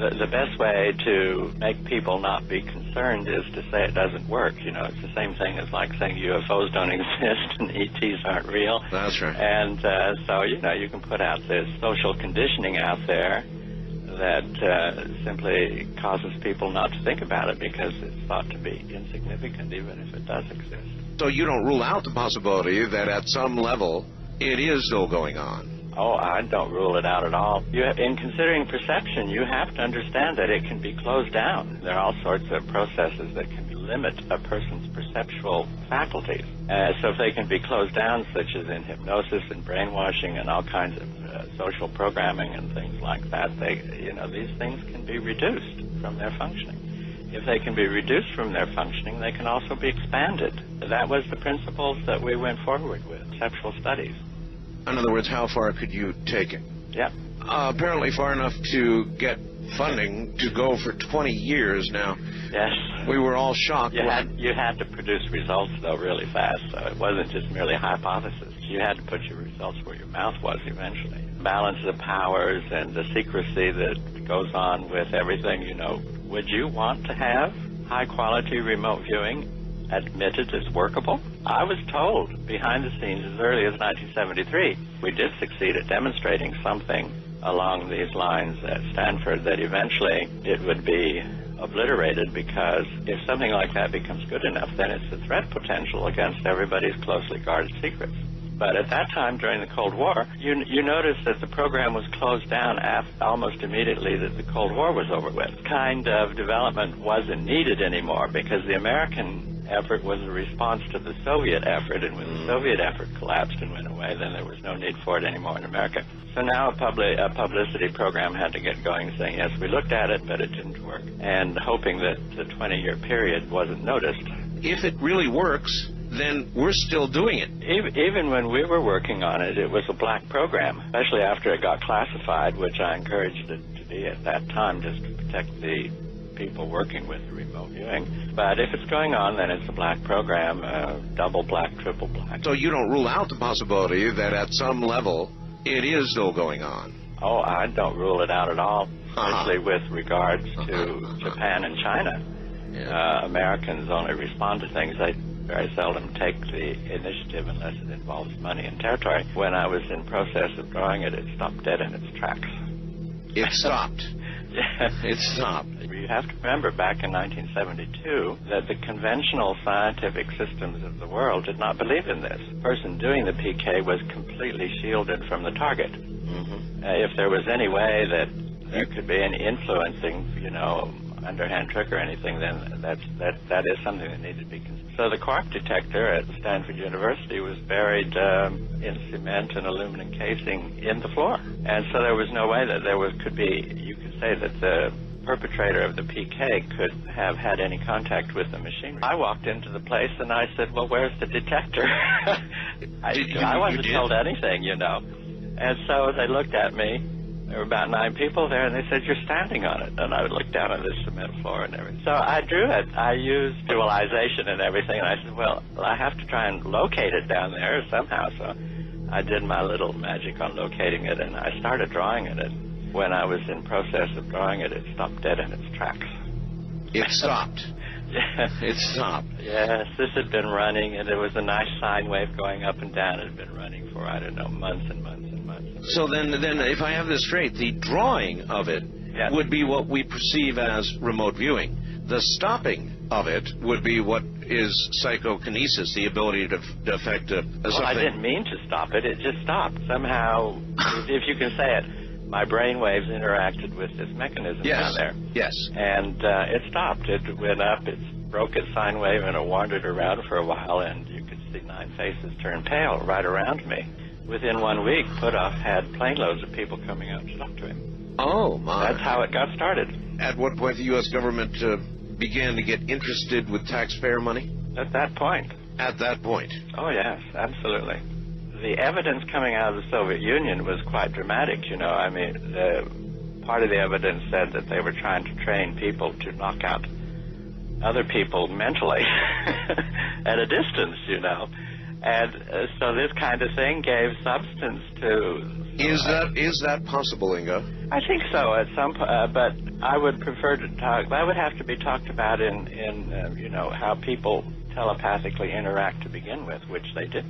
The best way to make people not be concerned is to say it doesn't work. You know, it's the same thing as like saying UFOs don't exist and ETs aren't real. That's right. And so, you know, you can put out this social conditioning out there that simply causes people not to think about it because it's thought to be insignificant even if it does exist. So you don't rule out the possibility that at some level it is still going on? Oh, I don't rule it out at all. In considering perception, you have to understand that it can be closed down. There are all sorts of processes that can limit a person's perceptual faculties. So if they can be closed down, such as in hypnosis and brainwashing and all kinds of social programming and things like that, these things can be reduced from their functioning. If they can be reduced from their functioning, they can also be expanded. That was the principles that we went forward with, perceptual studies. In other words, how far could you take it? Yeah. Apparently far enough to get funding to go for 20 years now. Yes. We were all shocked. You had to produce results, though, really fast, so it wasn't just merely hypothesis. You had to put your results where your mouth was eventually. Balance of powers and the secrecy that goes on with everything, you know. Would you want to have high-quality remote viewing admitted as workable? I was told behind the scenes as early as 1973, we did succeed at demonstrating something along these lines at Stanford that eventually it would be obliterated, because if something like that becomes good enough, then it's a threat potential against everybody's closely guarded secrets. But at that time, during the Cold War, you notice that the program was closed down almost immediately that the Cold War was over with. Kind of development wasn't needed anymore because the American effort was a response to the Soviet effort, and when the Soviet effort collapsed and went away, then there was no need for it anymore in America. So now a publicity program had to get going saying, yes, we looked at it, but it didn't work, and hoping that the 20-year period wasn't noticed. If it really works, then we're still doing it. Even when we were working on it, it was a black program, especially after it got classified, which I encouraged it to be at that time just to protect the people working with the remote viewing. But if it's going on, then it's a black program, double black, triple black. So you don't rule out the possibility that at some level it is still going on? Oh, I don't rule it out at all, especially with regards to Japan and China. Yeah. Americans only respond to things. They very seldom take the initiative unless it involves money and territory. When I was in process of drawing it, it stopped dead in its tracks. It stopped? Yeah. It stopped. You have to remember back in 1972 that the conventional scientific systems of the world did not believe in this. The person doing the PK was completely shielded from the target. Mm-hmm. If there was any way that there could be any influencing, underhand trick or anything, then that is something that needed to be considered. So the quark detector at Stanford University was buried in cement and aluminum casing in the floor. And so there was no way that you could say that the perpetrator of the PK could have had any contact with the machinery. I walked into the place and I said, well, where's the detector? I wasn't told anything, And so they looked at me. There were about 9 people there, and they said, you're standing on it. And I would look down on this cement floor and everything. So I drew it. I used visualization and everything, and I said, well, I have to try and locate it down there somehow. So I did my little magic on locating it, and I started drawing it. And when I was in process of drawing it, it stopped dead in its tracks. It stopped? Yeah. It stopped? Yes, this had been running, and there was a nice sine wave going up and down. It had been running for, months and months and months. So then if I have this straight, the drawing of it would be what we perceive as remote viewing. The stopping of it would be what is psychokinesis, the ability to affect something. Well, I didn't mean to stop it. It just stopped. Somehow, if you can say it, my brain waves interacted with this mechanism down there. Yes. And it stopped. It went up, it broke its sine wave, and it wandered around for a while, and you could see 9 faces turn pale right around me. Within 1 week, Puthoff had plane loads of people coming out to talk to him. Oh, my. That's how it got started. At what point the U.S. government began to get interested with taxpayer money? At that point. At that point? Oh, yes, absolutely. The evidence coming out of the Soviet Union was quite dramatic, part of the evidence said that they were trying to train people to knock out other people mentally at a distance, And so this kind of thing gave substance to... Is that possible, Ingo? I think so at some but I would prefer to talk. That would have to be talked about in how people telepathically interact to begin with, which they do.